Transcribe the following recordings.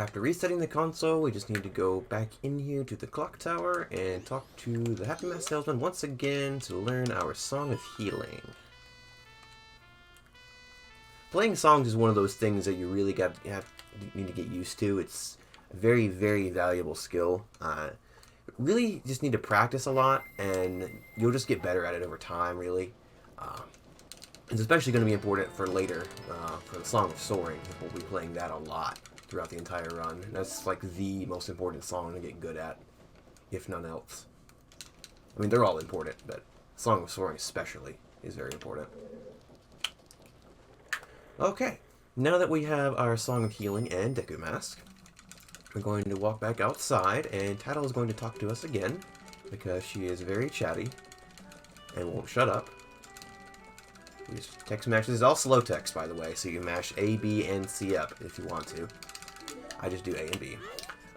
After resetting the console, we just need to go back in here to the clock tower and talk to the Happy Mask Salesman once again to learn our Song of Healing. Playing songs is one of those things that you really need to get used to. It's a very, very valuable skill. Really just need to practice a lot, and you'll just get better at it over time, really. It's especially going to be important for later, for the Song of Soaring. We'll be playing that a lot throughout the entire run. That's like the most important song to get good at, if none else. I mean, they're all important, but Song of Soaring especially is very important. Okay, now that we have our Song of Healing and Deku Mask, we're going to walk back outside, and Tattle is going to talk to us again, because she is very chatty and won't shut up. We just text mash. This is all slow text, by the way, so you mash A, B, and C up if you want to. I just do A and B.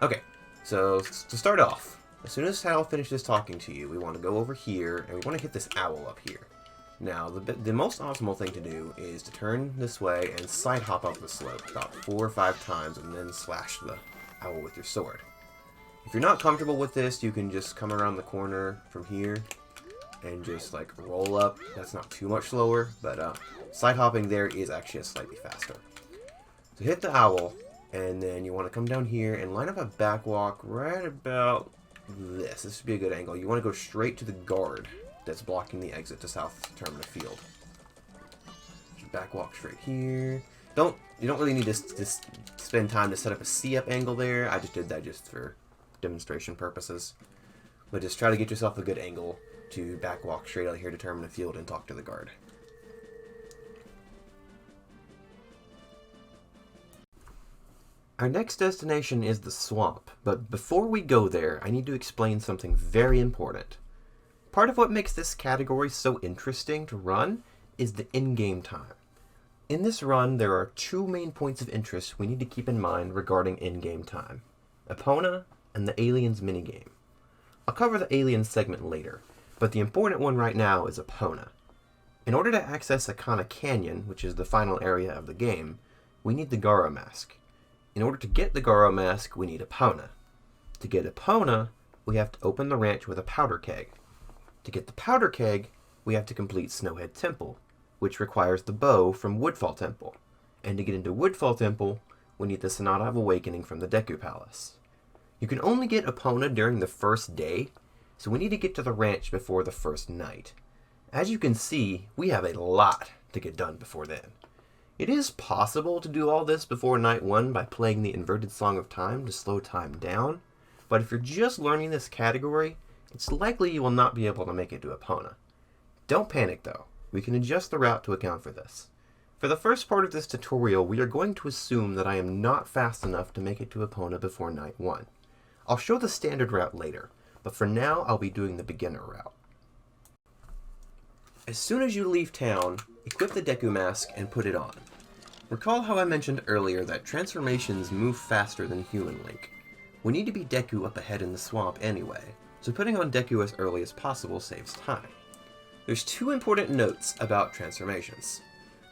Okay, so to start off, as soon as Tattle finishes talking to you, we want to go over here, and we want to hit this owl up here. Now, the most optimal thing to do is to turn this way and side hop up the slope about 4 or 5 times, and then slash the owl with your sword. If you're not comfortable with this, you can just come around the corner from here and just like roll up. That's not too much slower, but side hopping there is actually slightly faster. So hit the owl, and then you want to come down here and line up a back walk right about this. This would be a good angle. You want to go straight to the guard that's blocking the exit to South Terminal Field. Just back walk straight here. You don't really need to spend time to set up a C-up angle there. I just did that just for demonstration purposes. But just try to get yourself a good angle to back walk straight out here to Terminal Field and talk to the guard. Our next destination is the swamp, but before we go there, I need to explain something very important. Part of what makes this category so interesting to run is the in-game time. In this run, there are 2 main points of interest we need to keep in mind regarding in-game time: Epona and the Aliens minigame. I'll cover the Aliens segment later, but the important one right now is Epona. In order to access Akana Canyon, which is the final area of the game, we need the Garo Mask. In order to get the Garo Mask, we need Epona. To get Epona, we have to open the ranch with a powder keg. To get the powder keg, we have to complete Snowhead Temple, which requires the bow from Woodfall Temple. And to get into Woodfall Temple, we need the Sonata of Awakening from the Deku Palace. You can only get Epona during the first day, so we need to get to the ranch before the first night. As you can see, we have a lot to get done before then. It is possible to do all this before night 1 by playing the Inverted Song of Time to slow time down, but if you're just learning this category, it's likely you will not be able to make it to Epona. Don't panic though, we can adjust the route to account for this. For the first part of this tutorial, we are going to assume that I am not fast enough to make it to Epona before night 1. I'll show the standard route later, but for now I'll be doing the beginner route. As soon as you leave town, equip the Deku Mask and put it on. Recall how I mentioned earlier that transformations move faster than Human Link. We need to be Deku up ahead in the swamp anyway, so putting on Deku as early as possible saves time. There's 2 important notes about transformations.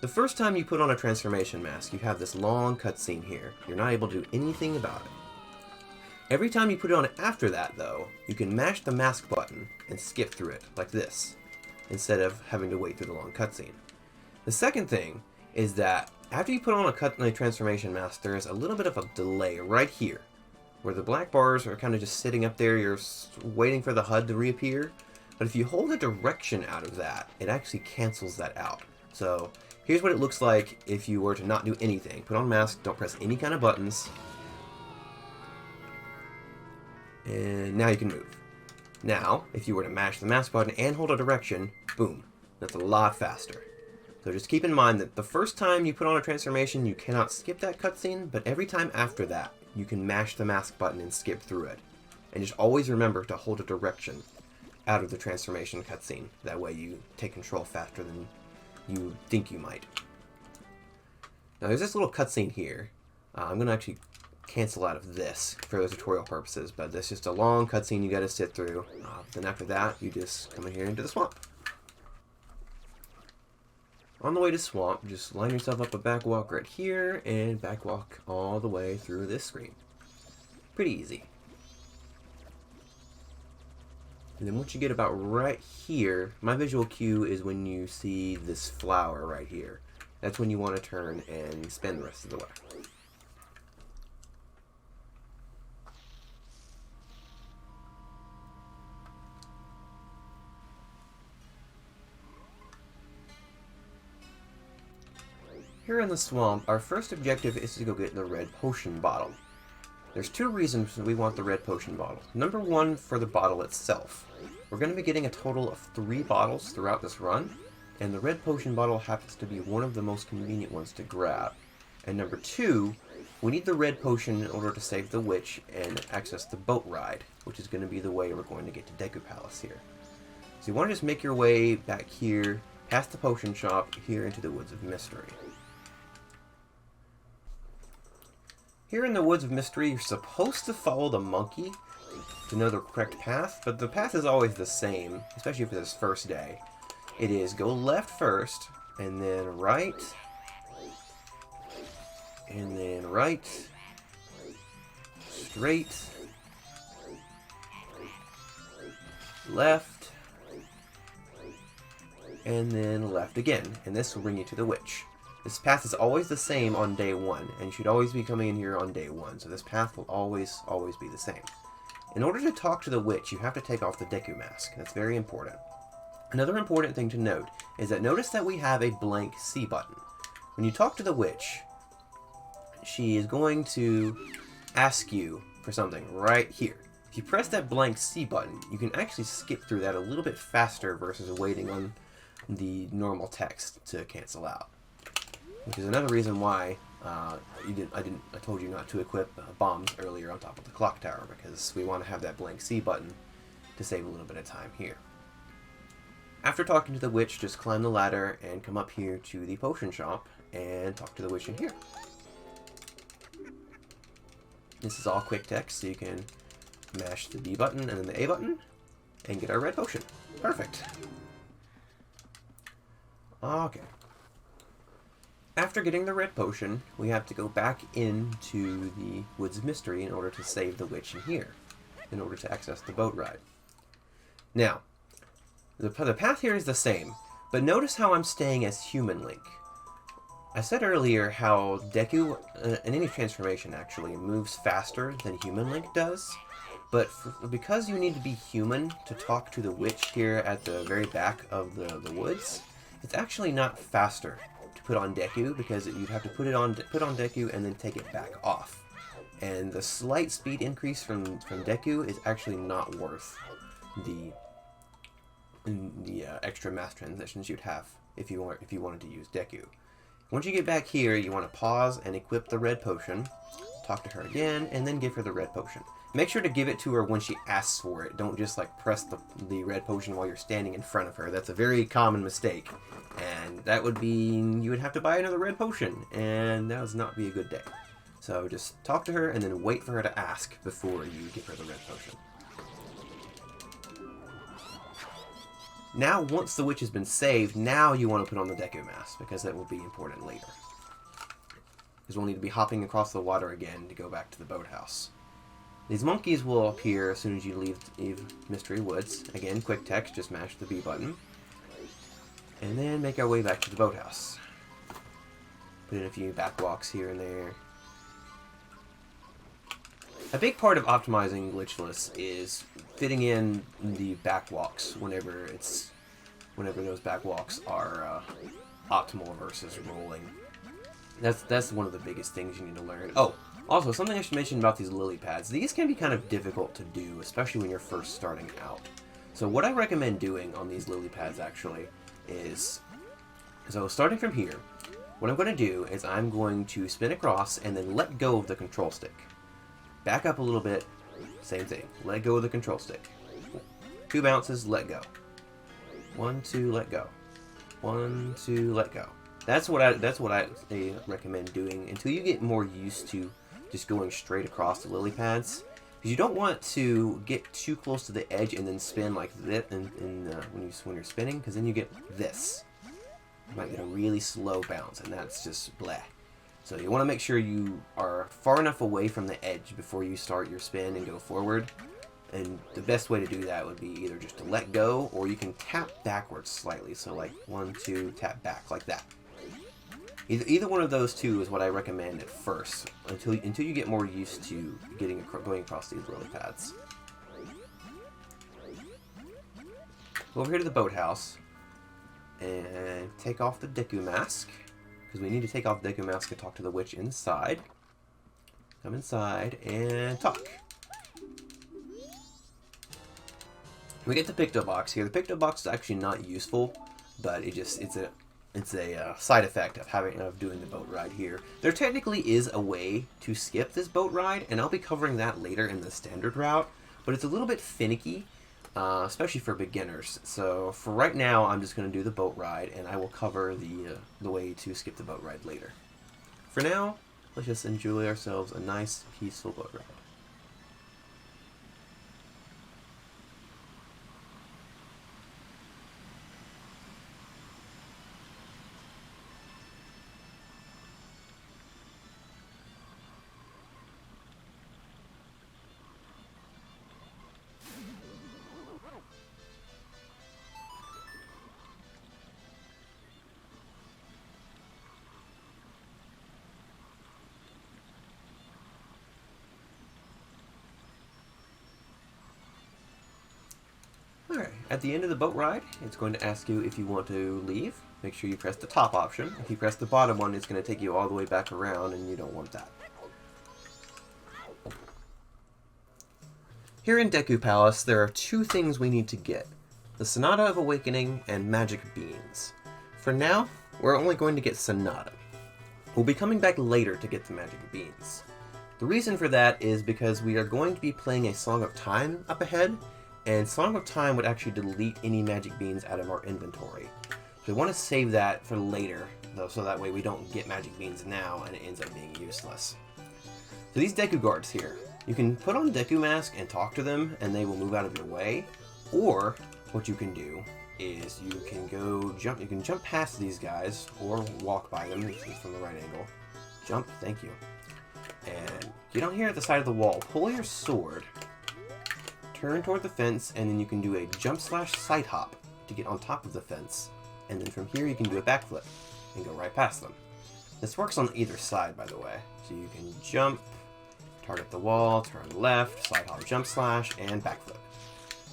The first time you put on a transformation mask, you have this long cutscene here. You're not able to do anything about it. Every time you put it on after that, though, you can mash the mask button and skip through it, like this, instead of having to wait through the long cutscene. The second thing is that after you put on a transformation mask, there is a little bit of a delay right here, where the black bars are kind of just sitting up there. You're waiting for the HUD to reappear, but if you hold a direction out of that, it actually cancels that out. So here's what it looks like if you were to not do anything. Put on mask, don't press any kind of buttons, and now you can move. Now, if you were to mash the mask button and hold a direction, boom, that's a lot faster. So just keep in mind that the first time you put on a transformation, you cannot skip that cutscene, but every time after that, you can mash the mask button and skip through it. And just always remember to hold a direction out of the transformation cutscene. That way you take control faster than you think you might. Now there's this little cutscene here. I'm going to actually cancel out of this for the tutorial purposes, but this is just a long cutscene you got to sit through. Then after that, you just come in here into the swamp. On the way to swamp, just line yourself up a back walk right here, and back walk all the way through this screen. Pretty easy. And then once you get about right here, my visual cue is when you see this flower right here. That's when you want to turn and spin the rest of the way. Here in the swamp, our first objective is to go get the red potion bottle. There's two reasons we want the red potion bottle. Number one, for the bottle itself. We're going to be getting a total of 3 bottles throughout this run, and the red potion bottle happens to be one of the most convenient ones to grab. And number two, we need the red potion in order to save the witch and access the boat ride, which is going to be the way we're going to get to Deku Palace here. So you want to just make your way back here, past the potion shop, here into the Woods of Mystery. Here in the Woods of Mystery, you're supposed to follow the monkey to know the correct path, but the path is always the same, especially for this first day. It is go left first, and then right, and then right, straight, left, and then left again, and this will bring you to the witch. This path is always the same on day 1, and you should always be coming in here on day 1, so this path will always be the same. In order to talk to the witch, you have to take off the Deku mask. That's very important. Another important thing to note is that notice that we have a blank C button. When you talk to the witch, she is going to ask you for something right here. If you press that blank C button, you can actually skip through that a little bit faster versus waiting on the normal text to cancel out. Which is another reason why I told you not to equip bombs earlier on top of the clock tower, because we want to have that blank C button to save a little bit of time here. After talking to the witch, just climb the ladder and come up here to the potion shop and talk to the witch in here. This is all quick text, so you can mash the B button and then the A button and get our red potion. Perfect. Okay. After getting the red potion, we have to go back into the Woods of Mystery in order to save the witch in here, in order to access the boat ride. Now, the path here is the same, but notice how I'm staying as Human Link. I said earlier how Deku, in any transformation actually, moves faster than Human Link does, but because you need to be human to talk to the witch here at the very back of the woods, it's actually not faster put on Deku, because you'd have to put on Deku and then take it back off. And the slight speed increase from Deku is actually not worth the extra mass transitions you'd have if you wanted to use Deku. Once you get back here, you want to pause and equip the red potion, talk to her again, and then give her the red potion. Make sure to give it to her when she asks for it. Don't just like press the red potion while you're standing in front of her. That's a very common mistake. And that would mean you would have to buy another red potion, and that would not be a good day. So just talk to her and then wait for her to ask before you give her the red potion. Now, once the witch has been saved, now you want to put on the Deku mask, because that will be important later. Because we'll need to be hopping across the water again to go back to the boathouse. These monkeys will appear as soon as you leave Mystery Woods. Again, quick text, just mash the B button. And then make our way back to the boathouse. Put in a few backwalks here and there. A big part of optimizing Glitchless is fitting in the backwalks whenever those backwalks are optimal versus rolling. That's one of the biggest things you need to learn. Oh, also, something I should mention about these lily pads. These can be kind of difficult to do, especially when you're first starting out. So what I recommend doing on these lily pads, actually, is... So starting from here, what I'm going to do is I'm going to spin across and then let go of the control stick. Back up a little bit, same thing. Let go of the control stick. 2 bounces, let go. 1, 2, let go. 1, 2, let go. That's what I recommend doing until you get more used to just going straight across the lily pads. Because you don't want to get too close to the edge and then spin like this when you're spinning, because then you get this. You might get a really slow bounce, and that's just bleh. So you want to make sure you are far enough away from the edge before you start your spin and go forward. And the best way to do that would be either just to let go, or you can tap backwards slightly. So like 1, 2, tap back like that. Either one of those two is what I recommend at first, until you get more used to going across these lily pads. Go over here to the boathouse and take off the Deku mask, because we need to take off the Deku mask to talk to the witch inside. Come inside and talk. We get the Picto box here. The Picto box is actually not useful, but it's a side effect of doing the boat ride here. There technically is a way to skip this boat ride, and I'll be covering that later in the standard route, but it's a little bit finicky, especially for beginners. So for right now, I'm just going to do the boat ride, and I will cover the way to skip the boat ride later. For now, let's just enjoy ourselves a nice, peaceful boat ride. Alright, at the end of the boat ride, it's going to ask you if you want to leave. Make sure you press the top option. If you press the bottom one, it's going to take you all the way back around, and you don't want that. Here in Deku Palace, there are two things we need to get. The Sonata of Awakening and Magic Beans. For now, we're only going to get Sonata. We'll be coming back later to get the Magic Beans. The reason for that is because we are going to be playing a Song of Time up ahead, and Song of Time would actually delete any magic beans out of our inventory. So we want to save that for later, though, so that way we don't get magic beans now and it ends up being useless. So these Deku guards here, you can put on Deku Mask and talk to them and they will move out of your way. Or what you can do is you can jump past these guys or walk by them from the right angle. Jump, thank you. And get on here at the side of the wall, pull your sword, turn toward the fence, and then you can do a jump/side hop to get on top of the fence. And then from here you can do a backflip and go right past them. This works on either side, by the way. So you can jump, target the wall, turn left, side hop, jump slash, and backflip.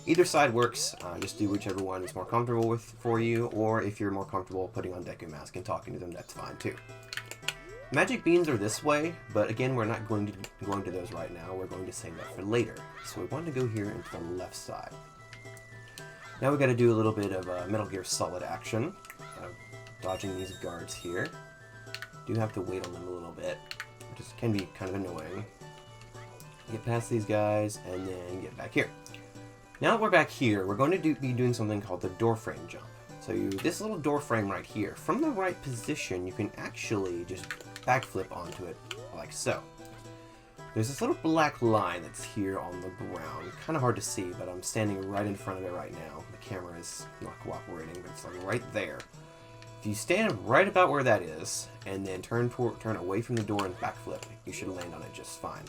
Either side works, just do whichever one is more comfortable for you, or if you're more comfortable putting on Deku Mask and talking to them, that's fine too. Magic beans are this way, but again, we're not going to those right now. We're going to save that for later. So we want to go here into the left side. Now we got to do a little bit of Metal Gear Solid action, dodging these guards here. Do have to wait on them a little bit, which can be kind of annoying. Get past these guys and then get back here. Now that we're back here, we're going to be doing something called the Doorframe Jump. So this little door frame right here, from the right position, you can actually just backflip onto it like so. There's this little black line that's here on the ground. Kind of hard to see, but I'm standing right in front of it right now. The camera is not cooperating, but it's like right there. If you stand right about where that is, and then turn away from the door and backflip, you should land on it just fine.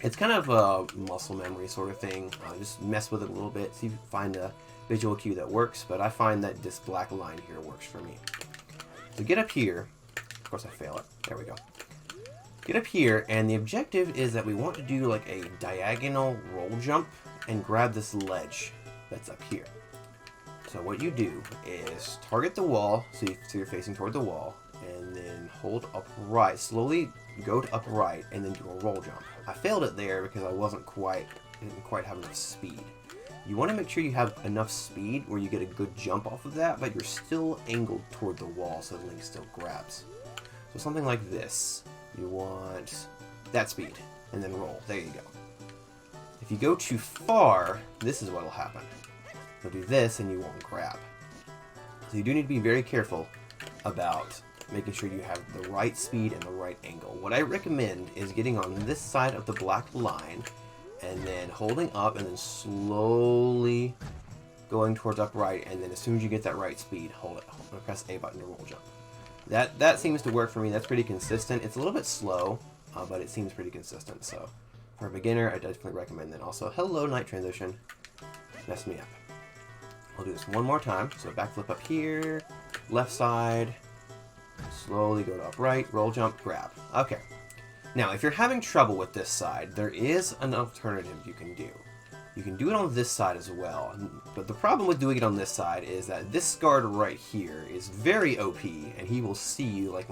It's kind of a muscle memory sort of thing. Just mess with it a little bit, see if you find a visual cue that works, but I find that this black line here works for me. So get up here. Of course I fail it. There we go. Get up here, and the objective is that we want to do like a diagonal roll jump and grab this ledge that's up here. So what you do is target the wall, so you're facing toward the wall, and then hold upright. Slowly go to upright, and then do a roll jump. I failed it there because I didn't quite have enough speed. You want to make sure you have enough speed where you get a good jump off of that, but you're still angled toward the wall so the link still grabs. So something like this. You want that speed, and then roll. There you go. If you go too far, this is what will happen. You'll do this, and you won't grab. So you do need to be very careful about making sure you have the right speed and the right angle. What I recommend is getting on this side of the black line, and then holding up, and then slowly going towards upright, and then as soon as you get that right speed, hold it. Press A button to roll jump. That seems to work for me. That's pretty consistent. It's a little bit slow, but it seems pretty consistent. So for a beginner, I definitely recommend that. Also, hello, night transition. Messed me up. I'll do this one more time. So backflip up here, left side, slowly go to upright, roll jump, grab. Okay. Now, if you're having trouble with this side, there is an alternative you can do. You can do it on this side as well, but the problem with doing it on this side is that this guard right here is very OP, and he will see you, like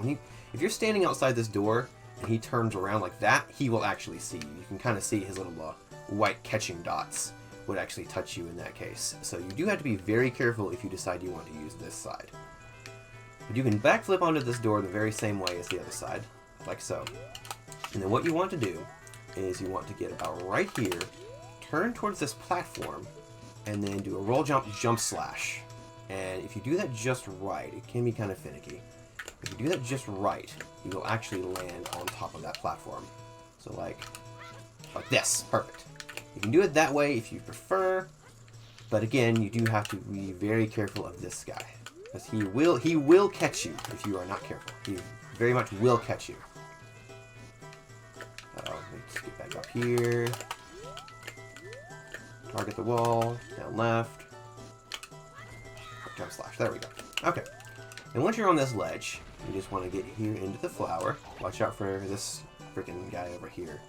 if you're standing outside this door, and he turns around like that, he will actually see you. You can kind of see his little white catching dots would actually touch you in that case. So you do have to be very careful if you decide you want to use this side. But you can backflip onto this door the very same way as the other side, like so. And then what you want to do is you want to get about right here, turn towards this platform, and then do a roll jump, jump slash. And if you do that just right, it can be kind of finicky. If you do that just right, you will actually land on top of that platform. So like this, perfect. You can do it that way if you prefer, but again, you do have to be very careful of this guy, because he will catch you if you are not careful. He very much will catch you. Let's get back up here. Target the wall, down left. Jump slash, there we go. Okay. And once you're on this ledge, you just want to get here into the flower. Watch out for this freaking guy over here.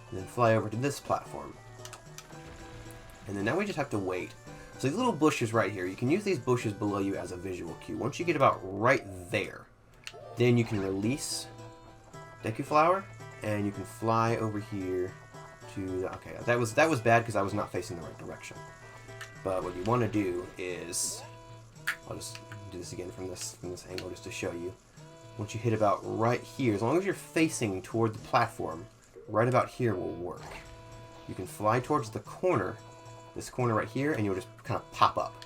And then fly over to this platform. And then now we just have to wait. So these little bushes right here, you can use these bushes below you as a visual cue. Once you get about right there, then you can release Deku Flower, and you can fly over here to the, okay, that was bad because I was not facing the right direction. But what you want to do is, I'll just do this again from this angle just to show you. Once you hit about right here, as long as you're facing toward the platform, right about here will work. You can fly towards the corner, this corner right here, and you'll just kind of pop up.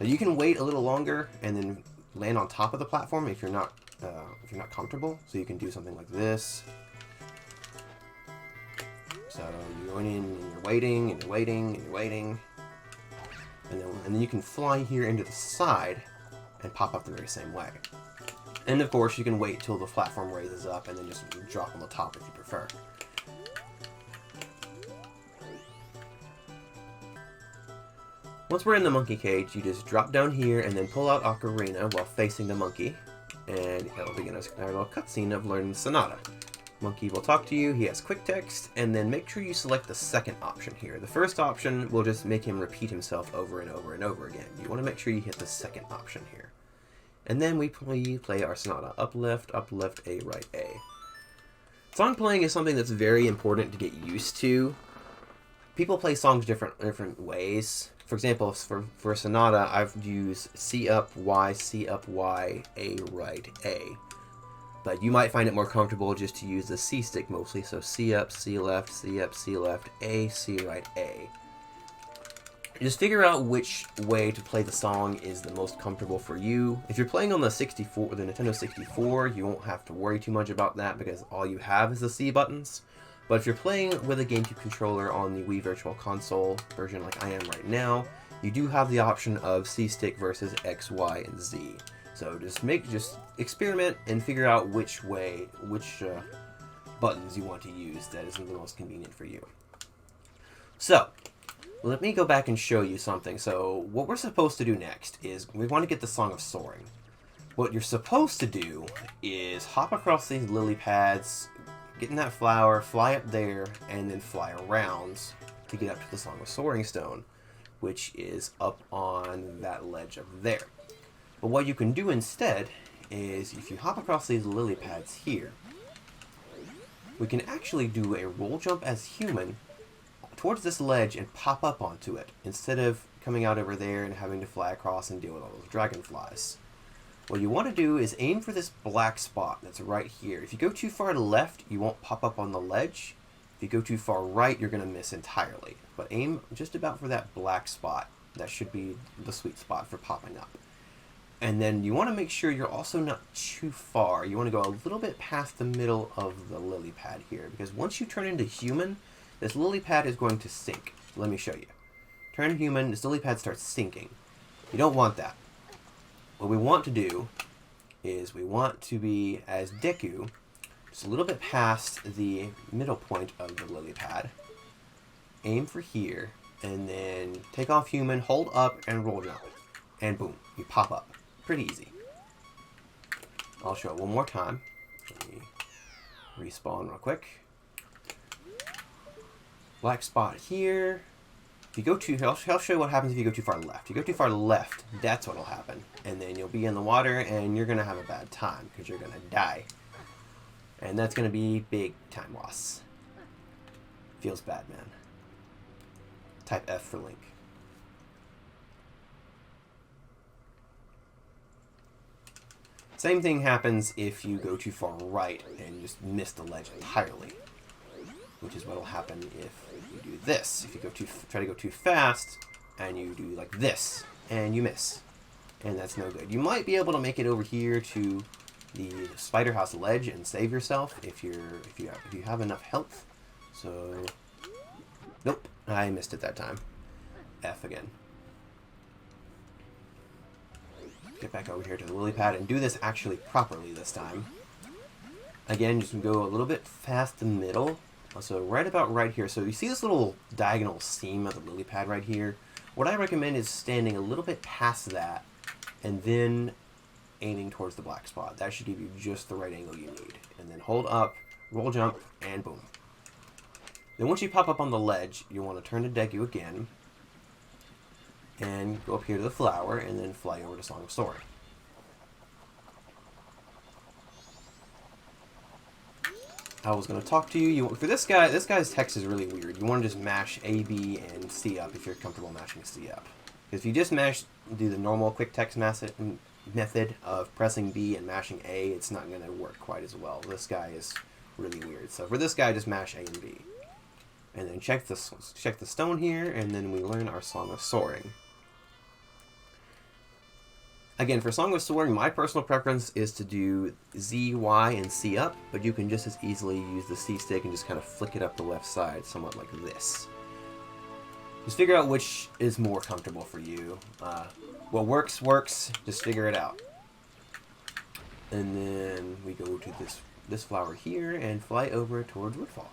Now you can wait a little longer and then land on top of the platform if you're not comfortable. So you can do something like this. So you're going in and you're waiting and you're waiting and you're waiting, and then you can fly here into the side and pop up the very same way. And of course you can wait till the platform raises up and then just drop on the top if you prefer. Once we're in the monkey cage, you just drop down here and then pull out Ocarina while facing the monkey, and it'll begin our little cutscene of learning the Sonata. Monkey will talk to you, he has quick text, and then make sure you select the second option here. The first option will just make him repeat himself over and over and over again. You want to make sure you hit the second option here. And then we play our Sonata. Uplift, uplift, A, right, A. Song playing is something that's very important to get used to. People play songs different ways. For example, for Sonata, I've used C up, Y, A, right, A. But you might find it more comfortable just to use the C stick mostly. So C up, C left, C up, C left, A, C right, A. Just figure out which way to play the song is the most comfortable for you. If you're playing on the Nintendo 64, you won't have to worry too much about that because all you have is the C buttons. But if you're playing with a GameCube controller on the Wii Virtual Console version like I am right now, you do have the option of C stick versus X, Y, and Z. So just experiment and figure out which buttons you want to use that is the most convenient for you. So, let me go back and show you something. So, what we're supposed to do next is we want to get the Song of Soaring. What you're supposed to do is hop across these lily pads, get in that flower, fly up there, and then fly around to get up to the Song of Soaring Stone, which is up on that ledge up there. But what you can do instead is, if you hop across these lily pads here, we can actually do a roll jump as human towards this ledge and pop up onto it, instead of coming out over there and having to fly across and deal with all those dragonflies. What you want to do is aim for this black spot that's right here. If you go too far to the left, you won't pop up on the ledge. If you go too far right, you're going to miss entirely. But aim just about for that black spot. That should be the sweet spot for popping up. And then you want to make sure you're also not too far. You want to go a little bit past the middle of the lily pad here, because once you turn into human, this lily pad is going to sink. Let me show you. Turn human, this lily pad starts sinking. You don't want that. What we want to do is we want to be, as Deku, just a little bit past the middle point of the lily pad. Aim for here, and then take off human, hold up, and roll jump. And boom, you pop up. Pretty easy. I'll show it one more time. Let me respawn real quick. Black spot here. If you go too, I'll show you what happens if you go too far left. If you go too far left, that's what'll happen. And then you'll be in the water, and you're going to have a bad time, because you're going to die. And that's going to be big time loss. Feels bad, man. Type F for Link. Same thing happens if you go too far right and just miss the ledge entirely, which is what will happen if you do this. If you try to go too fast and you do like this and you miss, and that's no good. You might be able to make it over here to the spider house ledge and save yourself if you have enough health. So nope, I missed it that time. F again. Get back over here to the lily pad and do this actually properly this time. Again, just go a little bit past the middle. So right about right here. So you see this little diagonal seam of the lily pad right here? What I recommend is standing a little bit past that and then aiming towards the black spot. That should give you just the right angle you need. And then hold up, roll jump, and boom. Then once you pop up on the ledge, you want to turn to Deku again. And go up here to the flower, and then fly over to Song of Soaring. I was going to talk to you. For this guy's text is really weird. You want to just mash A, B, and C up if you're comfortable mashing C up. If you just do the normal quick text method of pressing B and mashing A, it's not going to work quite as well. This guy is really weird. So for this guy, just mash A and B. And then check the stone here, and then we learn our Song of Soaring. Again, for Song of Soaring, my personal preference is to do Z, Y, and C up, but you can just as easily use the C stick and just kind of flick it up the left side, somewhat like this. Just figure out which is more comfortable for you. What works, just figure it out. And then we go to this flower here and fly over towards Woodfall.